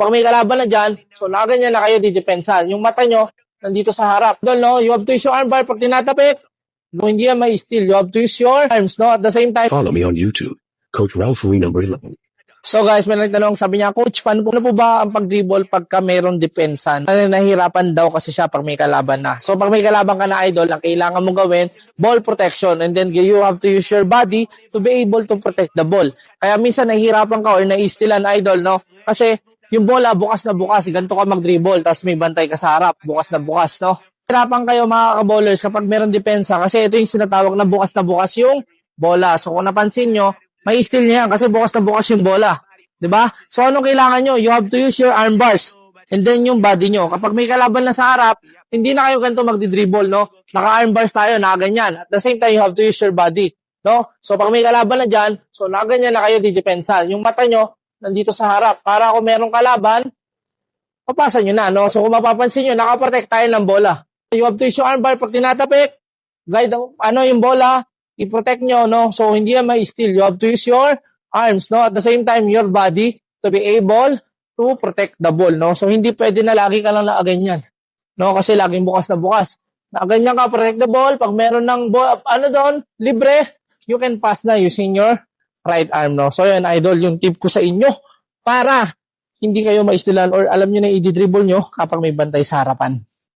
Pag may kalaban na dyan, so nakaganyan na kayo didepensa. Yung mata nyo, nandito sa harap. Idol, no? You have to use your armbar pag tinatapik. No, hindi yan may steal. You have to use your arms, no? At the same time, Follow me on YouTube, Coach Ralph Lee number 11. so guys, may nagtanong, sabi niya, Coach, paano po ba ang pag-dribble pagka mayroong depensa? Nahihirapan daw kasi siya pag may kalaban na. So pag may kalaban ka na, idol, ang kailangan mong gawin, ball protection. And then you have to use your body to be able to protect the ball. Kaya minsan nahihirapan ka or naistilan, idol, no? Kasi yung bola, bukas na bukas, ganito ka mag-dribble, tapos may bantay ka sa harap, bukas na bukas, no? Hirapan kayo mga ka-ballers kapag mayroong depensa kasi ito yung sinatawag na bukas yung bola. So kung napansin nyo, may steal niya yan kasi bukas na bukas yung bola. Diba? So anong kailangan nyo? You have to use your arm bars and then yung body nyo. Kapag may kalaban na sa harap, hindi na kayo ganito magdi-dribble, no? Naka-arm bars tayo, nakaganyan. At the same time, you have to use your body, no? So pag may kalaban na dyan, so nakaganyan na kayo didepensa. Yung mata nyo, nandito sa harap. Para kung merong kalaban, papasa nyo na, no? So kung mapapansin nyo, nakaprotect tayo ng bola. You have to use your arm bar pag tinatapik. Guide, yung bola, i-protect nyo, no? So, hindi yan may steal. You have to use your arms, no? At the same time, your body to be able to protect the ball, no? So, hindi pwede na lagi ka lang nakaganyan, no? Kasi laging bukas na bukas. Nakaganyan ka, protect the ball. Pag meron ng ball, doon, libre, you can pass na using your right arm, no? So, yun, idol, yung tip ko sa inyo para hindi kayo maistilan or alam nyo na i-dribble nyo kapag may bantay sa harapan.